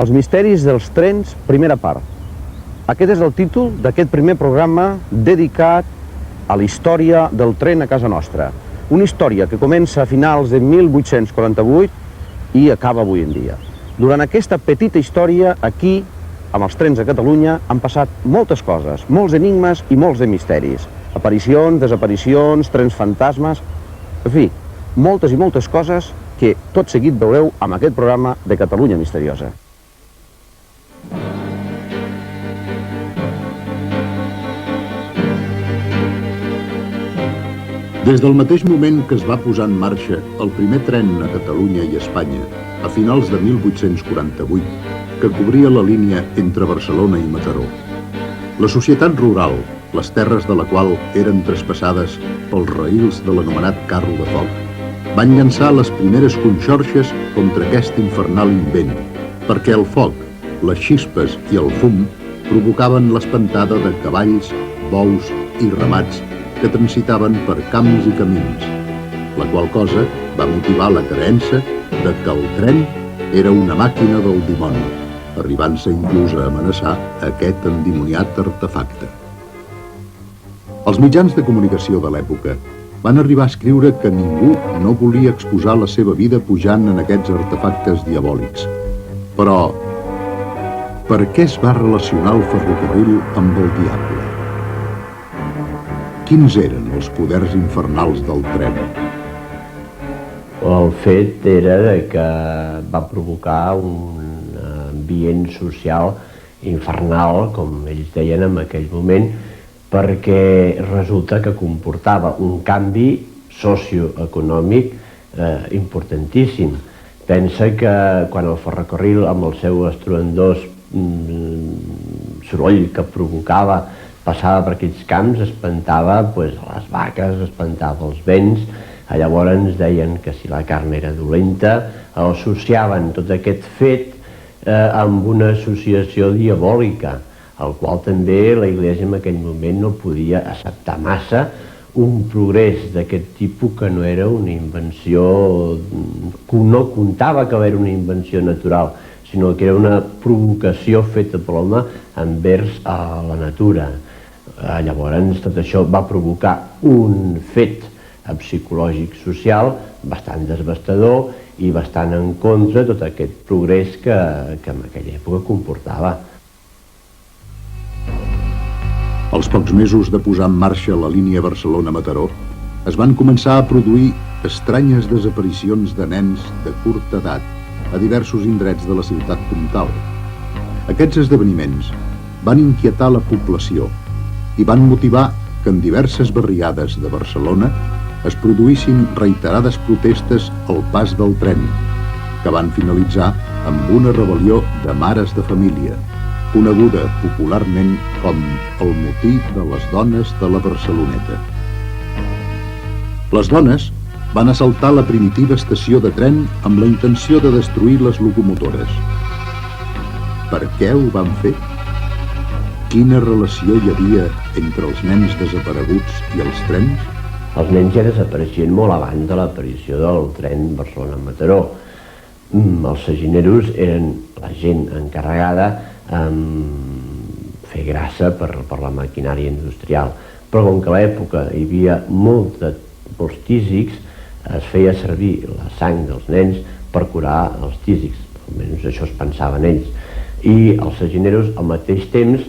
Els misteris dels trens, primera part. Aquest és el títol d'aquest primer programa dedicat a la història del tren a casa nostra. Una història que comença a finals de 1848 i acaba avui en dia. Durant aquesta petita història, aquí, amb els trens a Catalunya, han passat moltes coses, molts enigmes i molts de misteris. Aparicions, desaparicions, trens fantasmes... En fi, moltes i moltes coses que tot seguit veureu amb aquest programa de Catalunya Misteriosa. Des del mateix moment que es va posar en marxa el primer tren a Catalunya i Espanya, a finals de 1848, que cobria la línia entre Barcelona i Mataró, la societat rural, les terres de la qual eren traspassades pels raïls de l'anomenat carro de foc, van llançar les primeres conxorxes contra aquest infernal invent, perquè el foc, les xispes i el fum provocaven l'espantada de cavalls, bous i ramats que transitaven per camps i camins, la qual cosa va motivar la creença de que el tren era una màquina del dimoni, arribant-se inclús a amenaçar aquest endimoniat artefacte. Els mitjans de comunicació de l'època van arribar a escriure que ningú no volia exposar la seva vida pujant en aquests artefactes diabòlics. Però, per què es va relacionar el ferrocarril amb el diable? Quins eren els poders infernals del tren? El fet era que va provocar un ambient social infernal, com ells deien en aquell moment, perquè resulta que comportava un canvi socioeconòmic importantíssim. Pensa que quan el ferrocarril, amb el seu estruendós soroll que provocava, passava per aquells camps, espantava les vaques, espantava els vents. Llavors ens deien que si la carn era dolenta, associaven tot aquest fet amb una associació diabòlica, el qual també la Iglésia en aquell moment no podia acceptar massa un progrés d'aquest tipus que no era una invenció, no comptava que era una invenció natural, sinó que era una provocació feta per l'home envers a la natura. Llavors tot això va provocar un fet psicològic social bastant devastador i bastant en contra de tot aquest progrés que en aquella època comportava. Als pocs mesos de posar en marxa la línia Barcelona-Mataró, es van començar a produir estranyes desaparicions de nens de curta edat a diversos indrets de la ciutat comtal. Aquests esdeveniments van inquietar la població i van motivar que en diverses barriades de Barcelona es produïssin reiterades protestes al pas del tren, que van finalitzar amb una rebel·lió de mares de família, coneguda popularment com el motí de les dones de la Barceloneta. Les dones van assaltar la primitiva estació de tren amb la intenció de destruir les locomotores. Per què ho van fer? Quina relació hi havia entre els nens desapareguts i els trens? Els nens ja desapareixien molt abans de l'aparició del tren Barcelona-Mataró. Els sagineros eren la gent encarregada fer grassa per la maquinària industrial, però com que a l'època hi havia molts tísics, es feia servir la sang dels nens per curar els tísics, almenys això es pensaven ells, i els sagineros al mateix temps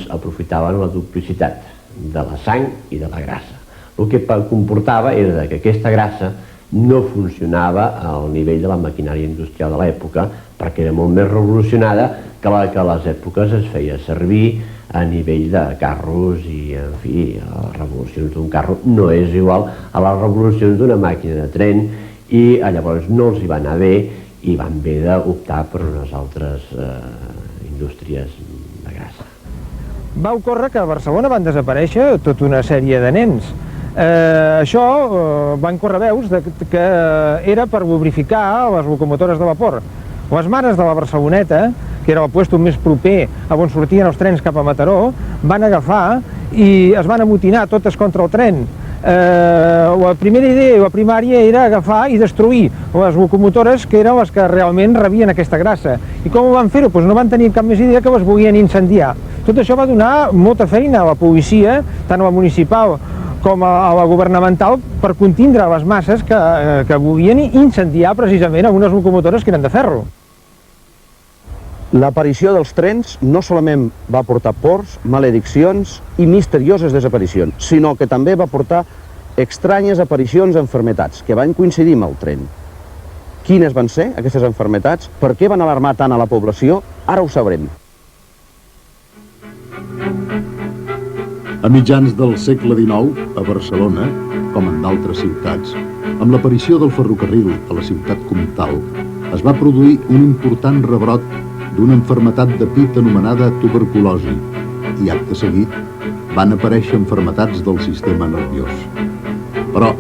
aprofitaven la duplicitat de la sang i de la grassa. El que comportava era que aquesta grassa no funcionava al nivell de la maquinària industrial de l'època, perquè era molt més revolucionada que la que a les èpoques es feia servir a nivell de carros i, en fi, les revolucions d'un carro no és igual a les revolucions d'una màquina de tren i llavors no els hi va anar bé i van haver d'optar per unes altres indústries de grassa. Va ocórrer que a Barcelona van desaparèixer tota una sèrie de nens. Això van córrer veus que era per lubrificar les locomotores de vapor. Les mares de la Barceloneta, que era el lloc més proper a on sortien els trens cap a Mataró, van agafar i es van amotinar totes contra el tren. La primera idea, la primària, era agafar i destruir les locomotores que eren les que realment rebien aquesta grassa. I com ho van fer-ho? Doncs no van tenir cap més idea que les volien incendiar. Tot això va donar molta feina a la policia, tant a la municipal com a la governamental, per contindre les masses que volien incendiar precisament algunes locomotores que eren de ferro. L'aparició dels trens no solament va portar pors, malediccions i misterioses desaparicions, sinó que també va portar estranyes aparicions d'enfermetats que van coincidir amb el tren. Quines van ser aquestes enfermetats? Per què van alarmar tant a la població? Ara ho sabrem. A mitjans del segle XIX, a Barcelona, com en d'altres ciutats, amb l'aparició del ferrocarril a la ciutat comtal, es va produir un important rebrot d'una enfermetat de pit anomenada tuberculosi i, acte seguit, van aparèixer enfermetats del sistema nerviós. Però,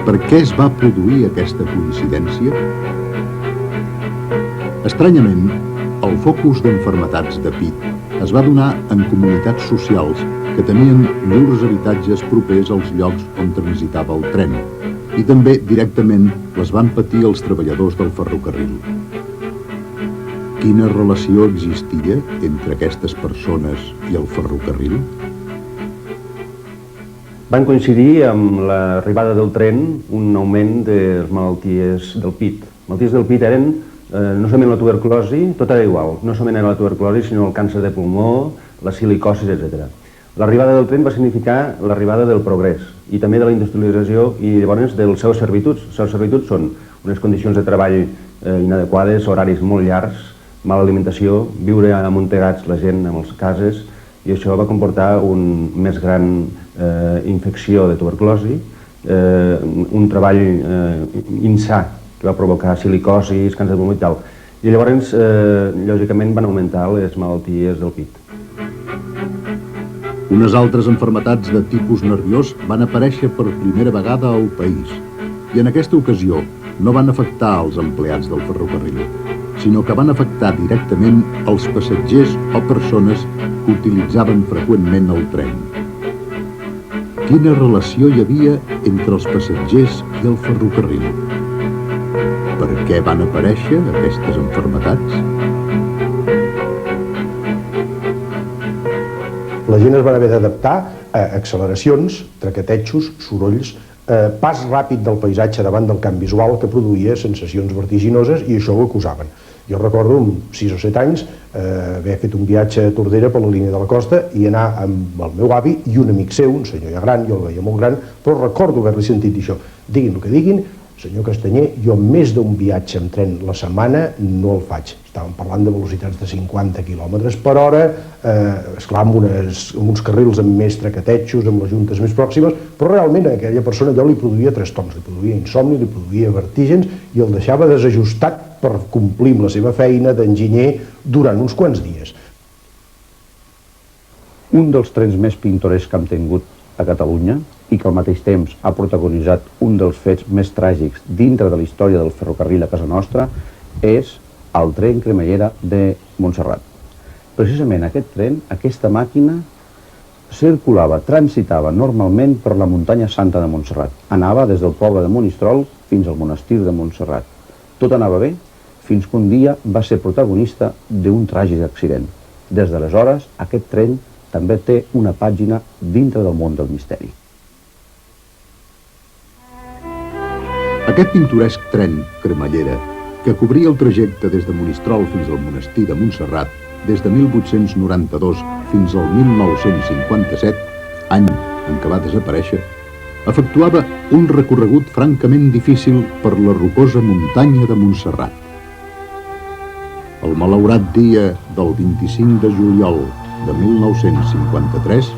per què es va produir aquesta coincidència? Estranyament, el focus d'enfermetats de pit es va donar en comunitats socials que tenien llurs habitatges propers als llocs on transitava el tren i també directament les van patir els treballadors del ferrocarril. Quina relació existia entre aquestes persones i el ferrocarril? Van coincidir amb l'arribada del tren un augment de les malalties del pit. Les malalties del pit eren no solament la tuberculosi, tot era igual, no solament era la tuberculosi, sinó el càncer de pulmó, la silicosis, etc. L'arribada del tren va significar l'arribada del progrés i també de la industrialització i llavors dels seus servituds. Les seves servituds són unes condicions de treball inadequades, horaris molt llargs, mala alimentació, viure amuntegats la gent en les cases, i això va comportar una més gran infecció de tuberculosi, un treball insà que va provocar silicosis, càncer de pulmó i tal. I llavors, lògicament, van augmentar les malalties del pit. Unes altres enfermetats de tipus nerviós van aparèixer per primera vegada al país i en aquesta ocasió no van afectar els empleats del ferrocarril, sinó que van afectar directament els passatgers o persones que utilitzaven freqüentment el tren. Quina relació hi havia entre els passatgers i el ferrocarril? Per què van aparèixer aquestes enfermetats? La gent es va haver d'adaptar a acceleracions, traquetejos, sorolls, pas ràpid del paisatge davant del camp visual que produïa sensacions vertiginoses i això ho acusaven. Jo recordo, amb 6 o 7 anys, haver fet un viatge a Tordera per la línia de la costa i anar amb el meu avi i un amic seu, un senyor ja gran, jo el veia molt gran, però recordo haver-li sentit dir això. Diguin el que diguin, senyor Castanyer, jo més d'un viatge en tren la setmana no el faig. Estàvem parlant de velocitats de 50 km per hora, esclar, amb uns carrils amb més traquetejos, amb les juntes més pròximes, però realment a aquella persona allò li produïa trastorns, li produïa insomni, li produïa vertígens i el deixava desajustat per complir amb la seva feina d'enginyer durant uns quants dies. Un dels trens més pintorescs que hem tingut a Catalunya i que al mateix temps ha protagonitzat un dels fets més tràgics dintre de la història del ferrocarril a casa nostra és el tren cremallera de Montserrat. Precisament aquest tren, aquesta màquina, circulava, transitava normalment per la muntanya santa de Montserrat. Anava des del poble de Monistrol fins al monestir de Montserrat. Tot anava bé fins que un dia va ser protagonista d'un tràgic accident. Des d'aleshores, aquest tren també té una pàgina dintre del món del misteri. Aquest pintoresc tren cremallera, que cobria el trajecte des de Monistrol fins al monestir de Montserrat, des de 1892 fins al 1957, any en què va desaparèixer, efectuava un recorregut francament difícil per la rocosa muntanya de Montserrat. El malaurat dia del 25 de juliol de 1953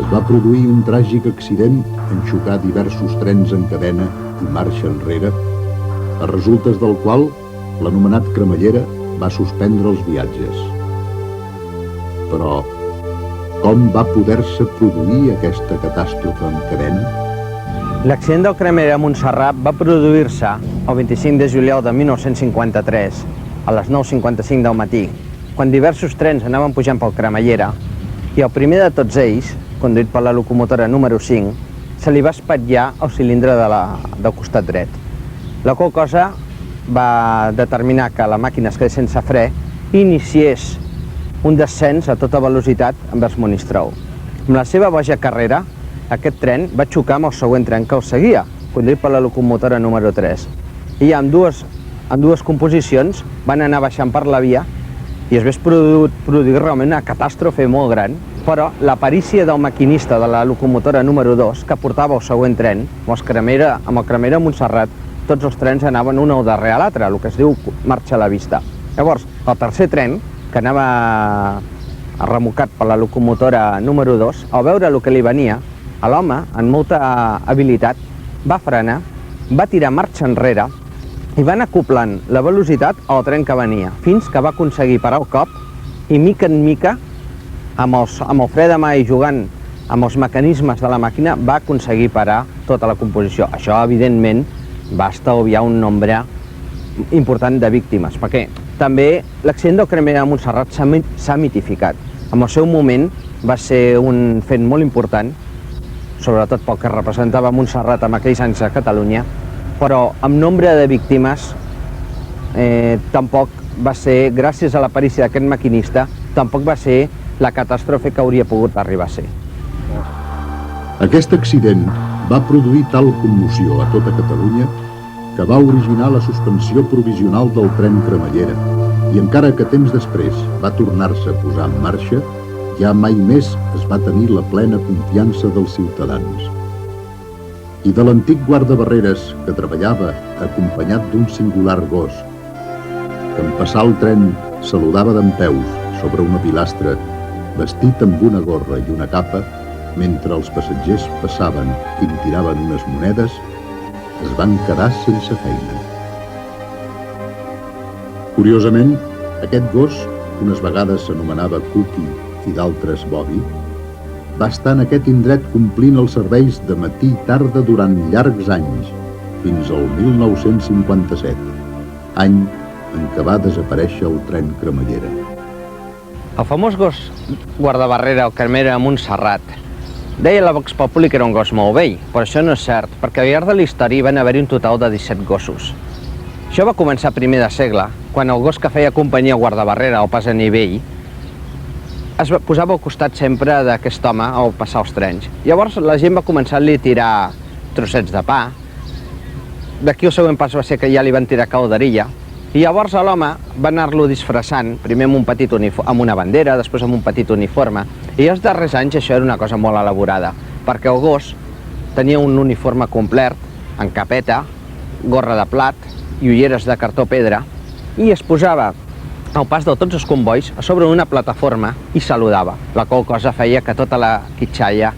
es va produir un tràgic accident en xocar diversos trens en cadena i marxa enrere, a resultes del qual l'anomenat cremallera va suspendre els viatges. Però com va poder-se produir aquesta catàstrofe en cadena? L'accident del cremallera a Montserrat va produir-se el 25 de juliol de 1953, a les 9:55 del matí, quan diversos trens anaven pujant pel cremallera i el primer de tots ells, conduït per la locomotora número 5, se li va espatllar el cilindre del costat dret. La qual cosa va determinar que la màquina es quedés sense fre i iniciés un descens a tota velocitat envers Monistrol. Amb la seva boja carrera, aquest tren va xocar amb el següent tren que el seguia, conduït per la locomotora número 3. I en dues composicions van anar baixant per la via i es va produir realment una catàstrofe molt gran, però la perícia del maquinista de la locomotora número 2, que portava el següent tren, amb el cremera a Montserrat, tots els trens anaven un al darrere l'altre, el que es diu marxa a la vista. Llavors, el tercer tren, que anava remocat per la locomotora número 2, al veure el que li venia, l'home, amb molta habilitat, va frenar, va tirar marxa enrere i va anar acoplant la velocitat al tren que venia, fins que va aconseguir parar el cop i, mica en mica, amb el fre de mà i jugant amb els mecanismes de la màquina, va aconseguir parar tota la composició. Això, evidentment, va estalviar un nombre important de víctimes, perquè també l'accident del cremera de Montserrat s'ha mitificat. En el seu moment va ser un fet molt important, sobretot pel que representava Montserrat en aquells anys a Catalunya, però amb nombre de víctimes tampoc va ser, gràcies a la perícia d'aquest maquinista, tampoc va ser la catàstrofe que hauria pogut arribar a ser. Aquest accident va produir tal commoció a tota Catalunya que va originar la suspensió provisional del tren cremallera i encara que temps després va tornar-se a posar en marxa, ja mai més es va tenir la plena confiança dels ciutadans. I de l'antic guardabarreres que treballava acompanyat d'un singular gos, que en passar el tren saludava dempeus sobre una pilastra, vestit amb una gorra i una capa, mentre els passatgers passaven i li tiraven unes monedes, es van quedar sense feina. Curiosament, aquest gos, que unes vegades s'anomenava Cookie i d'altres Bobby, va estar en aquest indret complint els serveis de matí i tarda durant llargs anys, fins al 1957, any en què va desaparèixer el tren cremallera. El famós gos guardabarrera, el cremera de Montserrat, deia la Vox Populi que era un gos molt vell, però això no és cert, perquè al llarg de la història van haver-hi un total de 17 gossos. Això va començar a primer de segle, quan el gos que feia companyia al guardabarrera, al pas a nivell, es posava al costat sempre d'aquest home al passar els trens. Llavors la gent va començar a tirar trossets de pa, d'aquí el següent pas va ser que ja li van tirar calderilla, i llavors l'home va anar-lo disfressant, primer amb una bandera, després amb un petit uniforme, i els darrers anys això era una cosa molt elaborada, perquè el gos tenia un uniforme complet, en capeta, gorra de plat i ulleres de cartó pedra, i es posava al pas de tots els convois a sobre una plataforma i saludava, la qual cosa feia que tota la quitxalla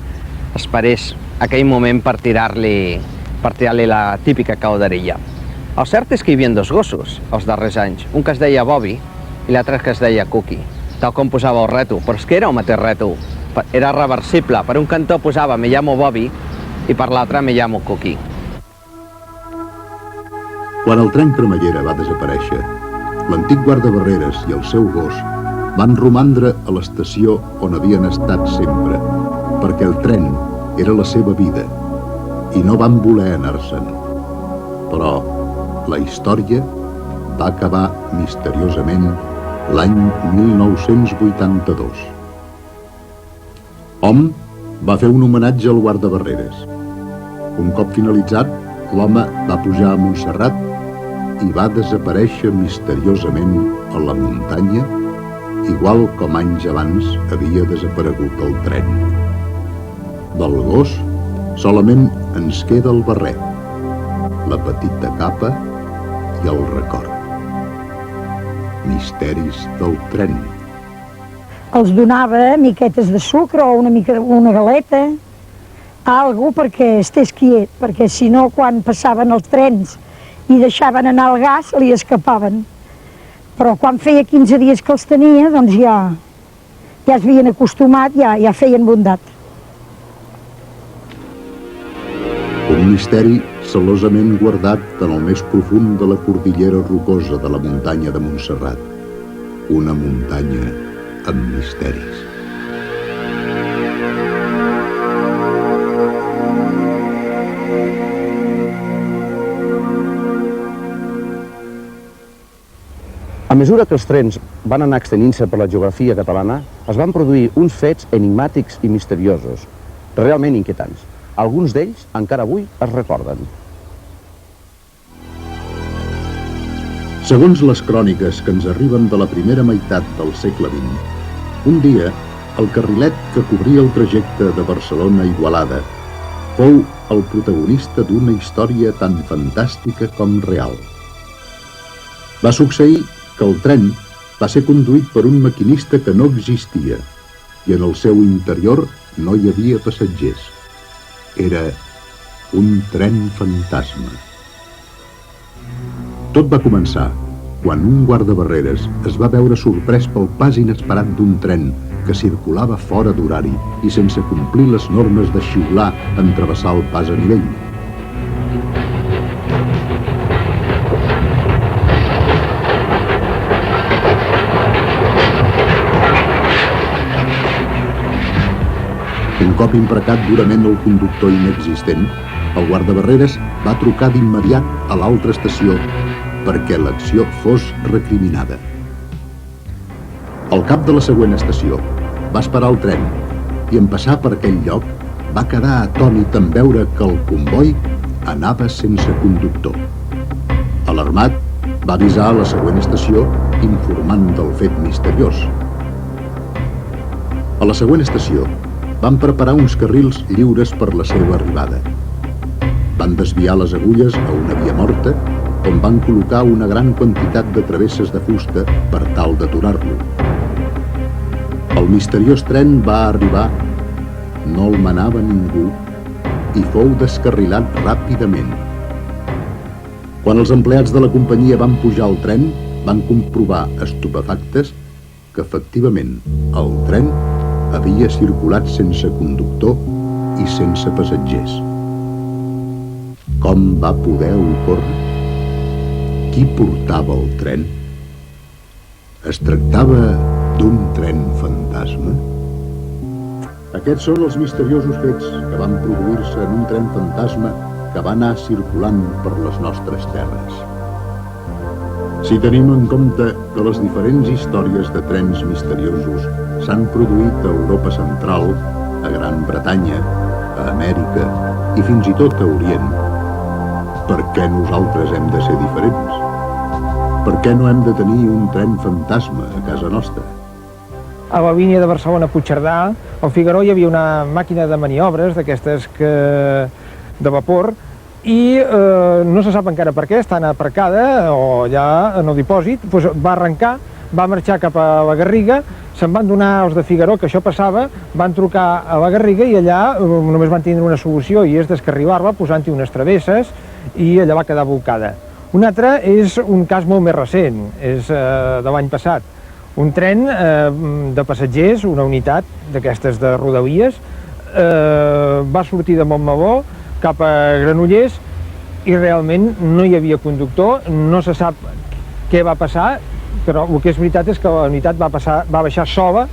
esperés aquell moment per tirar-li la típica calderilla. El cert és que hi havia dos gossos els darrers anys, un que es deia Bobby i l'altre que es deia Cookie, tal com posava el rètol, però és que era el mateix rètol, era reversible, per un cantó posava me llamo Bobby i per l'altre me llamo Cookie. Quan el tren cremallera va desaparèixer, l'antic guardabarreres i el seu gos van romandre a l'estació on havien estat sempre, perquè el tren era la seva vida i no van voler anar-se'n. Però la història va acabar misteriosament l'any 1982. Hom va fer un homenatge al guardabarreres. Un cop finalitzat, l'home va pujar a Montserrat i va desaparèixer misteriosament a la muntanya, igual com anys abans havia desaparegut el tren. Del gos solament ens queda el barret, la petita capa i el record. Misteris del tren. Els donava miquetes de sucre o una galeta, algo perquè estés quiet, perquè si no quan passaven els trens i deixaven anar el gas li escapaven. Però quan feia 15 dies que els tenia, doncs ja es havien acostumat, ja feien bondat. Un misteri celosament guardat en el més profund de la cordillera rocosa de la muntanya de Montserrat. Una muntanya amb misteris. A mesura que els trens van anar extenint-se per la geografia catalana, es van produir uns fets enigmàtics i misteriosos, realment inquietants. Alguns d'ells encara avui es recorden. Segons les cròniques que ens arriben de la primera meitat del segle XX, un dia el carrilet que cobria el trajecte de Barcelona a Igualada fou el protagonista d'una història tan fantàstica com real. Va succeir que el tren va ser conduït per un maquinista que no existia i en el seu interior no hi havia passatgers. Era un tren fantasma. Tot va començar quan un guardabarreres es va veure sorprès pel pas inesperat d'un tren que circulava fora d'horari i sense complir les normes de xiular en travessar el pas a nivell. Un cop imprecat durament el conductor inexistent, el guardabarreres va trucar d'immediat a l'altra estació perquè l'acció fos recriminada. Al cap de la següent estació va esperar el tren i en passar per aquell lloc va quedar atònit en veure que el comboi anava sense conductor. Alarmat, va avisar a la següent estació informant del fet misteriós. A la següent estació van preparar uns carrils lliures per la seva arribada. Van desviar les agulles a una via morta on van col·locar una gran quantitat de travesses de fusta per tal d'aturar-lo. El misteriós tren va arribar, no el manava ningú i fou descarrilat ràpidament. Quan els empleats de la companyia van pujar al tren, van comprovar estupefactes que efectivament el tren havia circulat sense conductor i sense passatgers. Com va poder ocórrer? Qui portava el tren? Es tractava d'un tren fantasma? Aquests són els misteriosos fets que van produir-se en un tren fantasma que va anar circulant per les nostres terres. Si tenim en compte que les diferents històries de trens misteriosos s'han produït a Europa Central, a Gran Bretanya, a Amèrica i fins i tot a Orient, per què nosaltres hem de ser diferents? Per què no hem de tenir un tren fantasma a casa nostra? A la línia de Barcelona-Puigcerdà, al Figaró hi havia una màquina de maniobres d'aquestes de vapor i no se sap encara per què, estan aparcada o allà en el dipòsit, doncs va arrencar, va marxar cap a la Garriga, se'n van donar els de Figaró que això passava, van trucar a la Garriga i allà només van tindre una solució i és descarrilar-la posant-hi unes travesses i allà va quedar bolcada. Un altre és un cas molt més recent, és de l'any passat. Un tren de passatgers, una unitat d'aquestes de Rodalies, va sortir de Montmeló cap a Granollers i realment no hi havia conductor, no se sap què va passar, però el que és veritat és que la unitat va baixar sola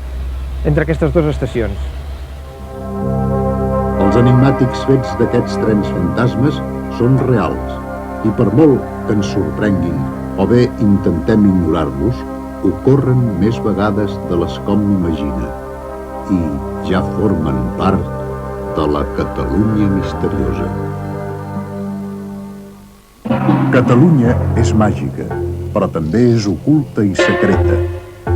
entre aquestes dues estacions. Els enigmàtics fets d'aquests trens fantasmes són reals i per molt que ens sorprenguin o bé intentem ignorar-los, ocorren més vegades de les com imagina i ja formen part de la Catalunya misteriosa. Catalunya és màgica, però també és oculta i secreta,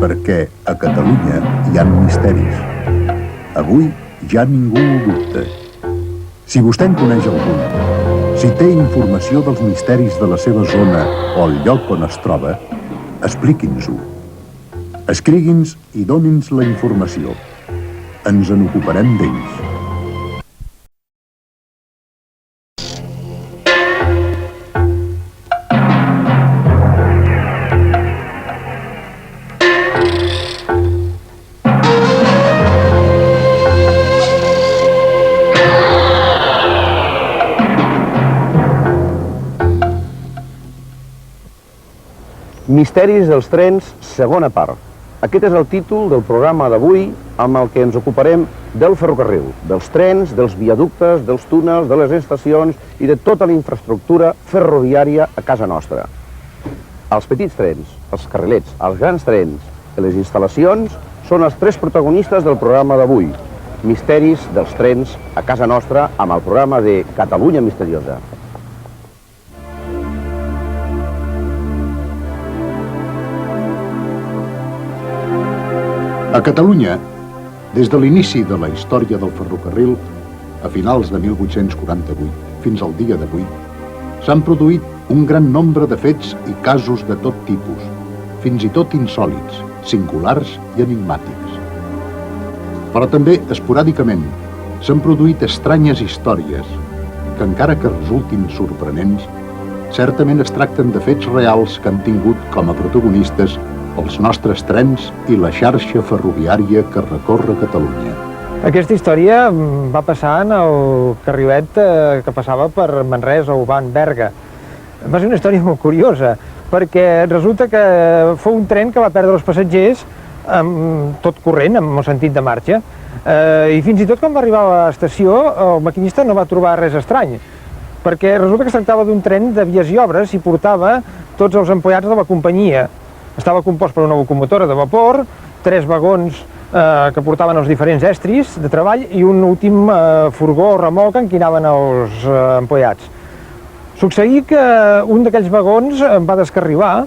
perquè a Catalunya hi ha misteris. Avui ja ningú ho dubta. Si vostè en coneix algun, si té informació dels misteris de la seva zona o el lloc on es troba, expliqui'ns-ho. Escrigui'ns i doni'ns la informació. Ens en ocuparem d'ells. Misteris dels trens, segona part. Aquest és el títol del programa d'avui amb el que ens ocuparem del ferrocarril, dels trens, dels viaductes, dels túnels, de les estacions i de tota la infraestructura ferroviària a casa nostra. Els petits trens, els carrilets, els grans trens i les instal·lacions són els tres protagonistes del programa d'avui. Misteris dels trens a casa nostra amb el programa de Catalunya Misteriosa. A Catalunya, des de l'inici de la història del ferrocarril, a finals de 1848 fins al dia d'avui, s'han produït un gran nombre de fets i casos de tot tipus, fins i tot insòlits, singulars i enigmàtics. Però també, esporàdicament, s'han produït estranyes històries que, encara que resultin sorprenents, certament es tracten de fets reals que han tingut com a protagonistes els nostres trens i la xarxa ferroviària que recorre Catalunya. Aquesta història va passar en el carrilet que passava per Manresa o Van Berga. Va ser una història molt curiosa, perquè resulta que fou un tren que va perdre els passatgers tot corrent, amb el sentit de marxa, i fins i tot quan va arribar a l'estació el maquinista no va trobar res estrany, perquè resulta que es tractava d'un tren de vies i obres i portava tots els empleats de la companyia. Estava compost per una locomotora de vapor, 3 vagons que portaven els diferents estris de treball i un últim furgó o remolc en què anaven els empleats. Succeí que un d'aquells vagons va descarrilar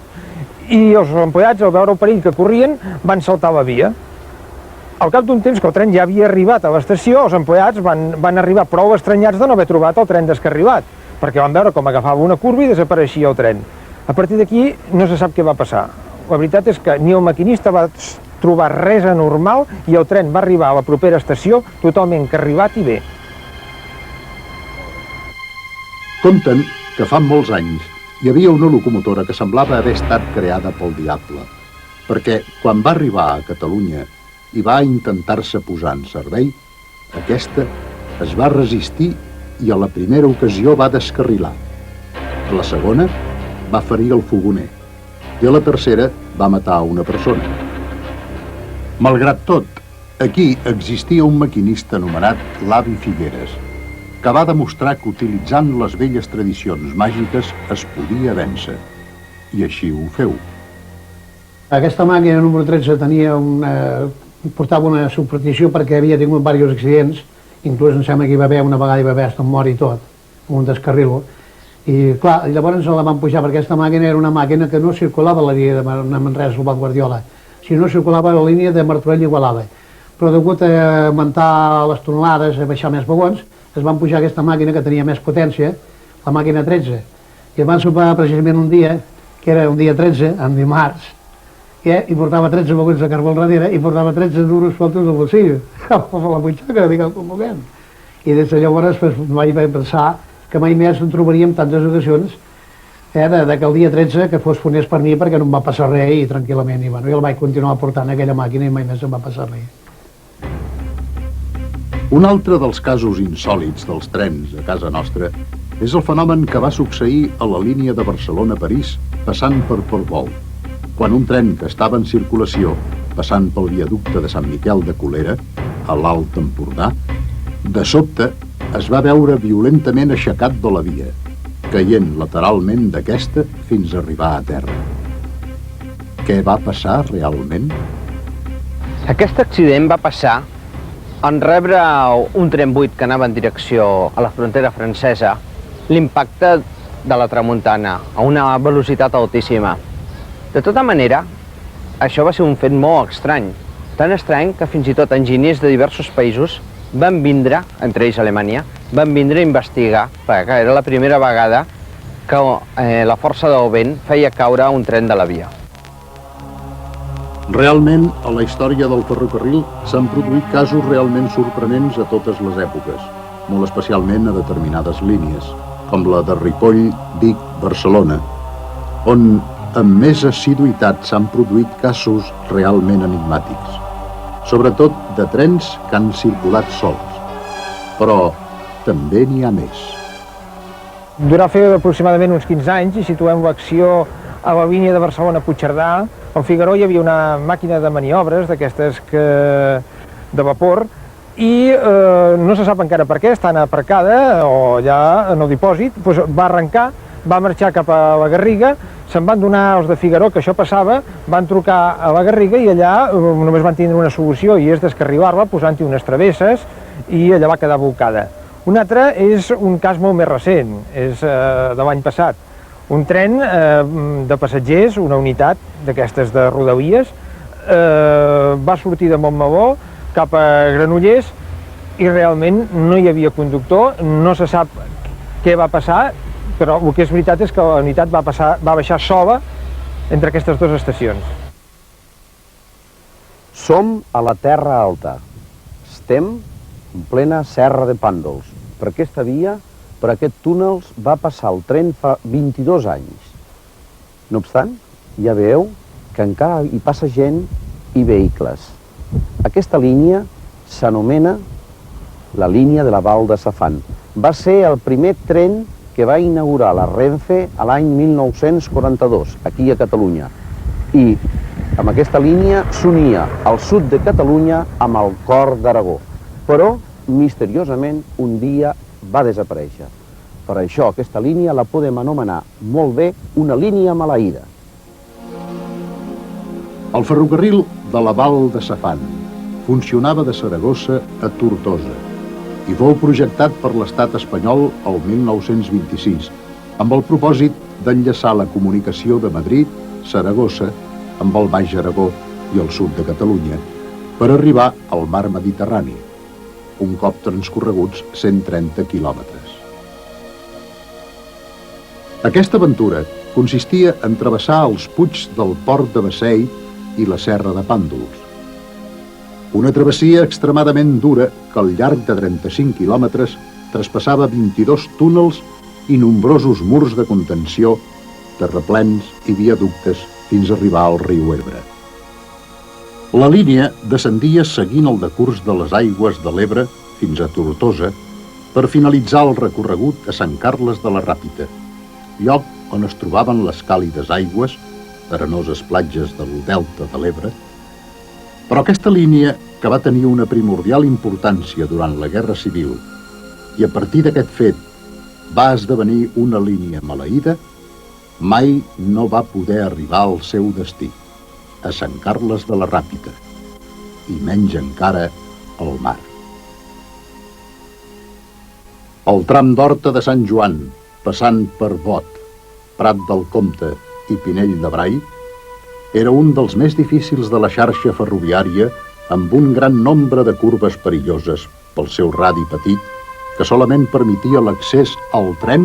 i els empleats, al veure el perill que corrien, van saltar la via. Al cap d'un temps que el tren ja havia arribat a l'estació, els empleats van arribar prou estranyats de no haver trobat el tren descarrilat, perquè van veure com agafava una curva i desapareixia el tren. A partir d'aquí no se sap què va passar. La veritat és que ni el maquinista va trobar res anormal i el tren va arribar a la propera estació totalment carrilat i bé. Conten que fa molts anys hi havia una locomotora que semblava haver estat creada pel diable, perquè quan va arribar a Catalunya i va intentar-se posar en servei, aquesta es va resistir i a la primera ocasió va descarrilar. A la segona va ferir el fogoner i a la tercera va matar una persona. Malgrat tot, aquí existia un maquinista anomenat l'Avi Figueres, que va demostrar que utilitzant les velles tradicions màgiques es podia vèncer. I així ho feu. Aquesta màquina número 13 portava una subpartició perquè havia tingut diversos accidents, inclús em sembla que hi va haver una vegada hi va haver mort i tot, amb un descarril. I clar, llavors la van pujar perquè aquesta màquina era una màquina que no circulava a la línia de Manresa al Guardiola, sinó circulava a la línia de Martorell i Igualada. Però degut a augmentar les tonelades, a baixar més vagons, es van pujar aquesta màquina que tenia més potència, la màquina 13, i es van sopar precisament un dia, que era un dia 13, en dimarts, i portava 13 vagons de carbó al darrere i portava 13 duros sueltos al bolsillo, a la butxaca, dic, convoquem. I des de llavors vaig pensar que mai més en trobaríem tantes ocasions que el dia 13 que fos fonés per mi perquè no em va passar res i tranquil·lament, i el vaig continuar portant aquella màquina i mai més em va passar res. Un altre dels casos insòlits dels trens a casa nostra és el fenomen que va succeir a la línia de Barcelona-París passant per Portbou, quan un tren que estava en circulació passant pel viaducte de Sant Miquel de Colera, a l'Alt Empordà, de sobte es va veure violentament aixecat de la via, caient lateralment d'aquesta fins a arribar a terra. Què va passar realment? Aquest accident va passar en rebre un tren buit que anava en direcció a la frontera francesa l'impacte de la tramuntana a una velocitat altíssima. De tota manera, això va ser un fet molt estrany, tan estrany que fins i tot enginyers de diversos països van vindre, entre ells Alemanya, van vindre a investigar, perquè era la primera vegada que la força del vent feia caure un tren de la via. Realment, a la història del ferrocarril s'han produït casos realment sorprenents a totes les èpoques, molt especialment a determinades línies, com la de Ripoll, Vic, Barcelona, on amb més assiduïtat s'han produït casos realment enigmàtics, sobretot de trens que han circulat sols. Però també n'hi ha més. Durà fer aproximadament uns 15 anys i situem l'acció a la línia de Barcelona-Puigcerdà. Al Figaró hi havia una màquina de maniobres d'aquestes de vapor i no se sap encara per què, estan aparcada o ja en el dipòsit, va arrencar, va marxar cap a la Garriga se'n van donar els de Figaró que això passava, van trucar a la Garriga i allà només van tindre una solució, i és descarrilar-la posant-hi unes travesses, i allà va quedar bolcada. Un altre és un cas molt més recent, és de l'any passat. Un tren de passatgers, una unitat d'aquestes de Rodalies, va sortir de Montmeló cap a Granollers i realment no hi havia conductor, no se sap què va passar, però el que és veritat és que la unitat va baixar sola entre aquestes dues estacions. Som a la Terra Alta. Estem en plena Serra de Pàndols. Per aquesta via, per aquest túnels, va passar el tren fa 22 anys. No obstant, ja veieu que encara hi passa gent i vehicles. Aquesta línia s'anomena la línia de la Val de Safant. Va ser el primer tren que va inaugurar la Renfe a l'any 1942, aquí a Catalunya. I amb aquesta línia s'unia el sud de Catalunya amb el cor d'Aragó. Però, misteriosament, un dia va desaparèixer. Per això aquesta línia la podem anomenar molt bé una línia maleïda. El ferrocarril de la Val de Safant funcionava de Saragossa a Tortosa i fou projectat per l'estat espanyol el 1926 amb el propòsit d'enllaçar la comunicació de Madrid, Saragossa, amb el Baix Aragó i el sud de Catalunya per arribar al mar Mediterrani, un cop transcorreguts 130 quilòmetres. Aquesta aventura consistia en travessar els puigs del Port de Bassei i la Serra de Pàndols. Una travessia extremadament dura que al llarg de 35 quilòmetres traspassava 22 túnels i nombrosos murs de contenció, terraplens i viaductes fins a arribar al riu Ebre. La línia descendia seguint el decurs de les aigües de l'Ebre fins a Tortosa per finalitzar el recorregut a Sant Carles de la Ràpita, lloc on es trobaven les càlides aigües, arenoses platges del delta de l'Ebre. Però aquesta línia, que va tenir una primordial importància durant la Guerra Civil i a partir d'aquest fet va esdevenir una línia maleïda, mai no va poder arribar al seu destí, a Sant Carles de la Ràpita, i menys encara al mar. El tram d'Horta de Sant Joan, passant per Bot, Prat del Comte i Pinell de Brai, era un dels més difícils de la xarxa ferroviària, amb un gran nombre de curves perilloses pel seu radi petit que solament permetia l'accés al tren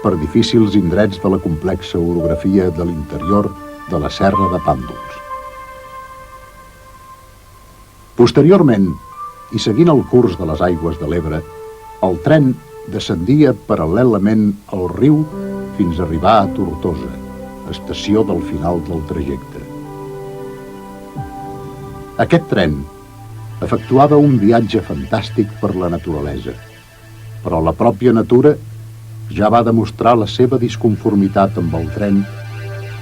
per difícils indrets de la complexa orografia de l'interior de la Serra de Pàndols. Posteriorment, i seguint el curs de les aigües de l'Ebre, el tren descendia paral·lelament al riu fins a arribar a Tortosa, estació del final del trajecte. Aquest tren efectuava un viatge fantàstic per la naturalesa, però la pròpia natura ja va demostrar la seva disconformitat amb el tren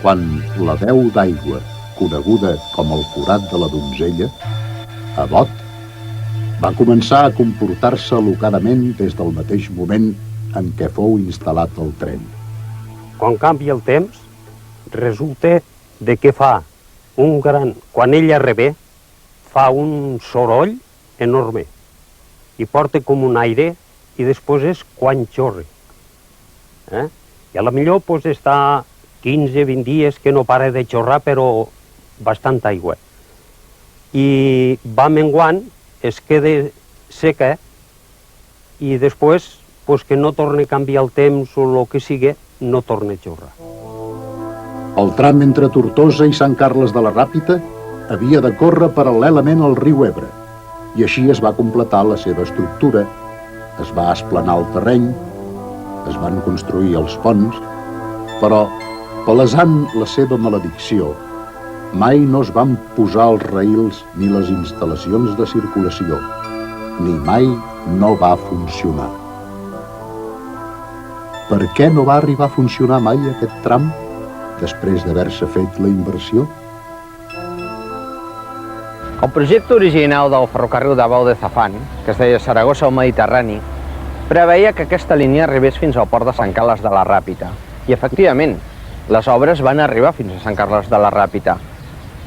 quan la veu d'aigua, coneguda com el forat de la donzella, a Bot, va començar a comportar-se alocadament des del mateix moment en què fou instal·lat el tren. Quan canvia el temps, resulta de que fa un gran... Quan ella revé, fa un soroll enorme i porta com un aire i després és quan xorre. I a la millor pues, està 15-20 dies que no para de xorrar, però bastant aigua. I va menguant, es queda seca i després pues, que no torna a canviar el temps o el que sigui, no torna a xorrar. El tram entre Tortosa i Sant Carles de la Ràpita havia de córrer paral·lelament al riu Ebre, i així es va completar la seva estructura, es va esplanar el terreny, es van construir els ponts, però, palesant la seva maledicció, mai no es van posar els raïls ni les instal·lacions de circulació, ni mai no va funcionar. Per què no va arribar a funcionar mai aquest tram, després d'haver-se fet la inversió? El projecte original del ferrocarril de Val de Safant, que es deia Saragossa al Mediterrani, preveia que aquesta línia arribés fins al port de Sant Carles de la Ràpita. I efectivament, Les obres van arribar fins a Sant Carles de la Ràpita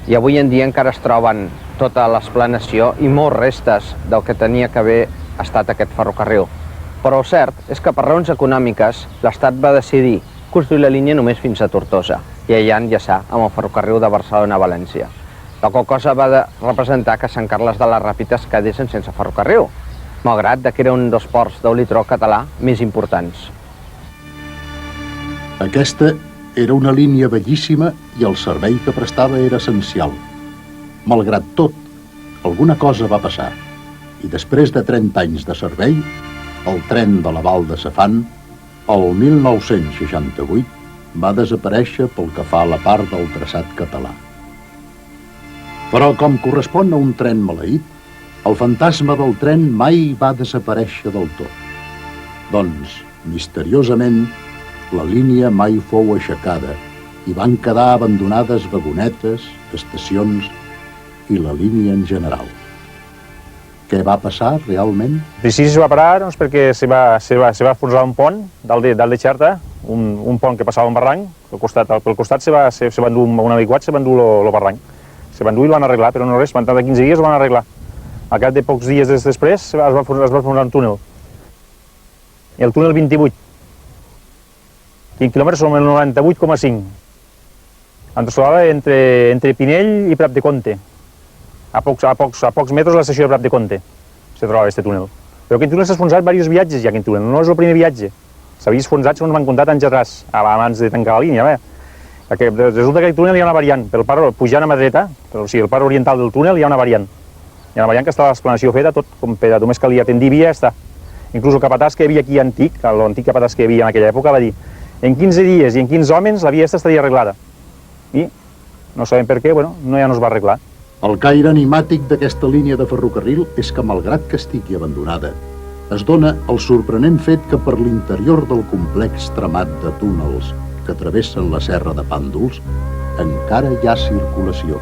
i avui en dia encara es troben tota l'esplanació i molts restes del que tenia que haver estat aquest ferrocarril. Però el cert és que per raons econòmiques l'Estat va decidir construir la línia només fins a Tortosa i allà enllaçar amb el ferrocarril de Barcelona a València. La qual cosa va representar que Sant Carles de la Ràpita es quedessin sense ferrocarril, malgrat que era un dels ports del litoral català més importants. Aquesta era una línia bellíssima i el servei que prestava era essencial. Malgrat tot, alguna cosa va passar i després de 30 anys de servei, el tren de la Val de Safant, el 1968, va desaparèixer pel que fa a la part del traçat català. Però com correspon a un tren maleït, el fantasma del tren mai va desaparèixer del tot. Doncs, misteriosament, la línia mai fou aixecada i van quedar abandonades vagonetes, estacions i la línia en general. Què va passar realment? Precis se va parar doncs, perquè se va enfonsar un pont dalt de Xerta, un pont que passava un barranc, pel costat se va endur un adequat, se va endur el barranc. Se va endur i el van arreglar, però no res, van tardar 15 dies i el van arreglar. Al cap de pocs dies després es va enfonsar un túnel. El túnel 28. 5 quilòmetres són el 98,5. Ens trobava entre Pinell i Prat de Comte. A pocs metres de l'estació de Prat de Comte se trobava aquest túnel. Però aquest túnel s'ha enfonsat diversos viatges ja, aquest túnel. No és el primer viatge. S'havia enfonsat, segons m'han contat, anys atràs, abans de tancar la línia. Resulta que aquest túnel hi ha una variant. Pujant a mà dreta, o sigui, el part oriental del túnel hi ha una variant. Hi ha una variant que està l'explanació feta, tot com per només calia tendir via, ja està. Inclús el capatàs que hi havia aquí antic, l'antic capatàs que hi havia en aquella època, va dir en 15 dies i en 15 homes la via estaria arreglada. I no sabem per què, ja no es va arreglar. El caire animàtic d'aquesta línia de ferrocarril és que, malgrat que estigui abandonada, es dona el sorprenent fet que per l'interior del complex tramat de túnels que travessen la serra de Pàndols encara hi ha circulació.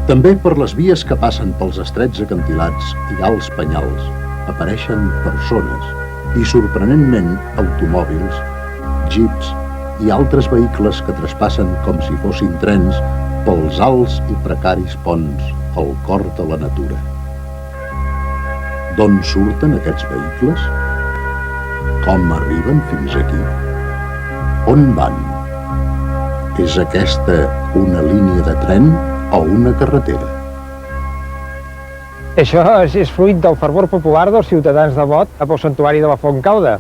També per les vies que passen pels estrets acantilats i alts penyals apareixen persones i, sorprenentment, automòbils, jeeps i altres vehicles que traspassen com si fossin trens pels alts i precaris ponts al cor de la natura. D'on surten aquests vehicles? Com arriben fins aquí? On van? És aquesta una línia de tren o una carretera? Això és fruit del fervor popular dels ciutadans de Bot cap al santuari de la Fontcauda.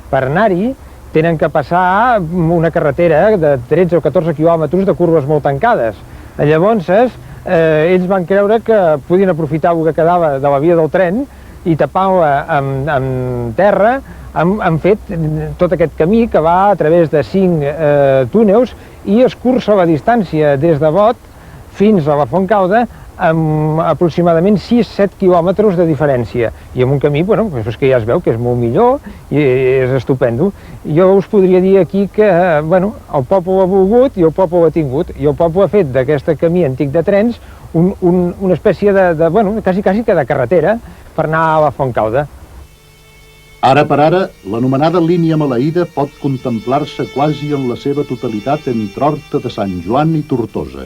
Per anar-hi tenen que passar una carretera de 13 o 14 quilòmetres de curves molt tancades. Llavors, ells van creure que podien aprofitar el que quedava de la via del tren i tapar-la amb terra. Han fet tot aquest camí que va a través de 5 túnels i escurça la distància des de Bot fins a la Fontcauda amb aproximadament 6-7 quilòmetres de diferència. I amb un camí, és que ja es veu que és molt millor i és estupendo. Jo us podria dir aquí que el poble ha volgut i el poble ha tingut. I el poble ha fet d'aquest camí antic de trens una espècie quasi que de carretera per anar a la Fontcauda. Ara per ara, l'anomenada línia maleïda pot contemplar-se quasi en la seva totalitat entre Horta de Sant Joan i Tortosa.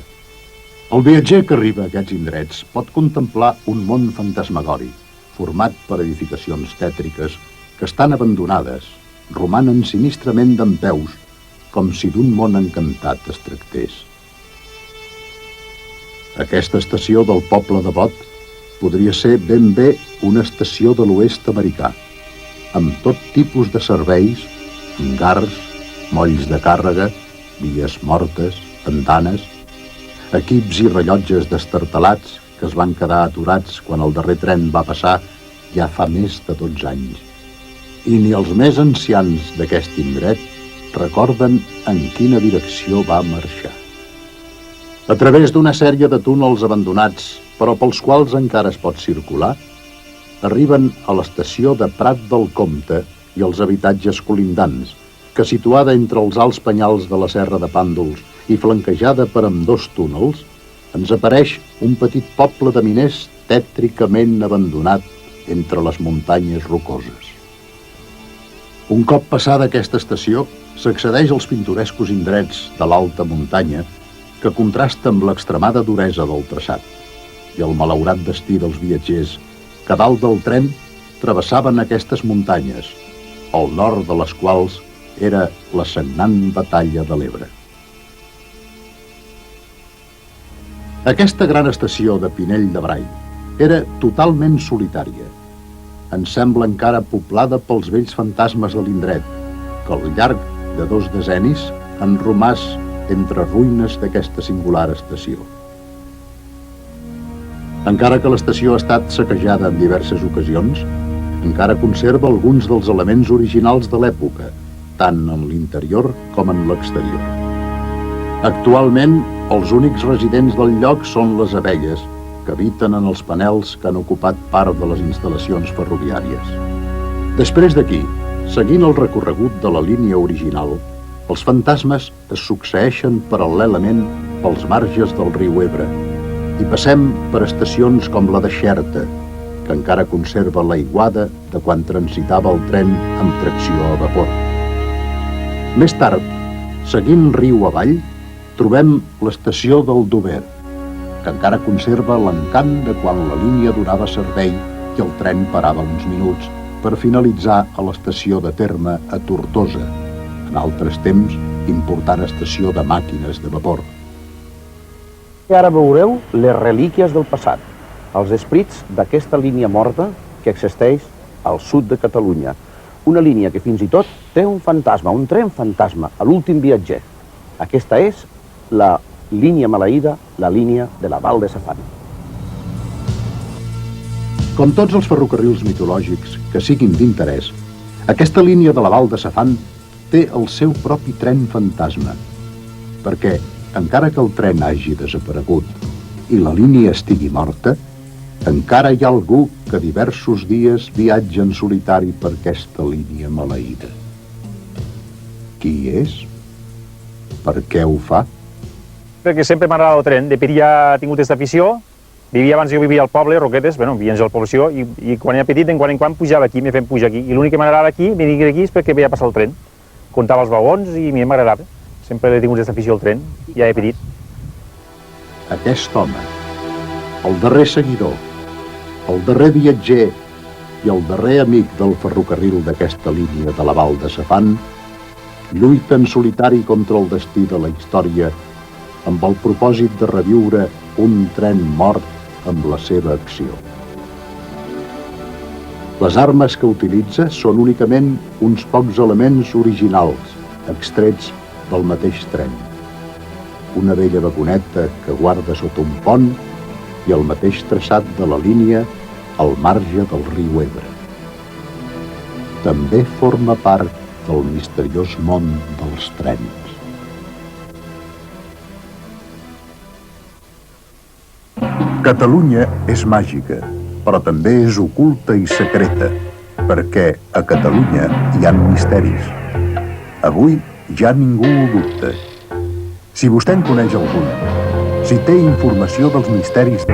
El viatger que arriba a aquests indrets pot contemplar un món fantasmagòric, format per edificacions tètriques que estan abandonades, romanen sinistrament dempeus, com si d'un món encantat es tractés. Aquesta estació del poble de Bot podria ser ben bé una estació de l'oest americà, amb tot tipus de serveis, hangars, molls de càrrega, vies mortes, andanes, equips i rellotges destartalats que es van quedar aturats quan el darrer tren va passar ja fa més de 12 anys. I ni els més ancians d'aquest indret recorden en quina direcció va marxar. A través d'una sèrie de túnels abandonats, però pels quals encara es pot circular, arriben a l'estació de Prat del Comte i els habitatges colindants, que situada entre els alts penyals de la serra de Pàndols i flanquejada per ambdós túnels, ens apareix un petit poble de miners tètricament abandonat entre les muntanyes rocoses. Un cop passada aquesta estació, s'accedeix als pintorescos indrets de l'alta muntanya que contrasta amb l'extremada duresa del traçat i el malaurat destí dels viatgers que dalt del tren travessaven aquestes muntanyes, al nord de les quals era la sagnant batalla de l'Ebre. Aquesta gran estació de Pinell de Brai era totalment solitària. Ens sembla encara poblada pels vells fantasmes de l'indret, que al llarg de 2 decennis han romàs entre ruïnes d'aquesta singular estació. Encara que l'estació ha estat saquejada en diverses ocasions, encara conserva alguns dels elements originals de l'època, tant en l'interior com en l'exterior. Actualment, els únics residents del lloc són les abelles, que habiten en els panels que han ocupat part de les instal·lacions ferroviàries. Després d'aquí, seguint el recorregut de la línia original, els fantasmes es succeeixen paral·lelament pels marges del riu Ebre i passem per estacions com la de Xerta, que encara conserva l'aiguada de quan transitava el tren amb tracció a vapor. Més tard, seguint riu avall, trobem l'estació del Dover, que encara conserva l'encant de quan la línia donava servei i el tren parava uns minuts per finalitzar a l'estació de Terme a Tortosa, en altres temps important estació de màquines de vapor. I ara veureu les relíquies del passat, els esprits d'aquesta línia morta que existeix al sud de Catalunya. Una línia que fins i tot té un fantasma, un tren fantasma, a l'últim viatger. Aquesta és la línia maleïda, la línia de la Val de Safant. Com tots els ferrocarrils mitològics que siguin d'interès, aquesta línia de la Val de Safant té el seu propi tren fantasma, perquè, encara que el tren hagi desaparegut i la línia estigui morta, encara hi ha algú que diversos dies viatja en solitari per aquesta línia maleïda. Qui és? Per què ho fa? Perquè sempre m'ha agradat el tren. De petit ja he tingut aquesta afició. Abans jo vivia al poble, Roquetes, vivien a la població, i quan era petit, de quan en quan pujava aquí, me feien pujar aquí. I l'únic que m'agradava aquí, venir aquí, és perquè veia passar el tren. Comptava els vagons i a mi m'agradava. Sempre he tingut aquesta afició al tren, ja de petit. Aquest home, el darrer seguidor, el darrer viatger i el darrer amic del ferrocarril d'aquesta línia de la Val de Safant, lluita en solitari contra el destí de la història amb el propòsit de reviure un tren mort amb la seva acció. Les armes que utilitza són únicament uns pocs elements originals, extrets del mateix tren. Una vella vagoneta que guarda sota un pont i el mateix traçat de la línia al marge del riu Ebre. També forma part del misteriós món dels trens. Catalunya és màgica, però també és oculta i secreta, perquè a Catalunya hi ha misteris. Avui ja ningú ho dubta. Si vostè en coneix algun, si té informació dels misteris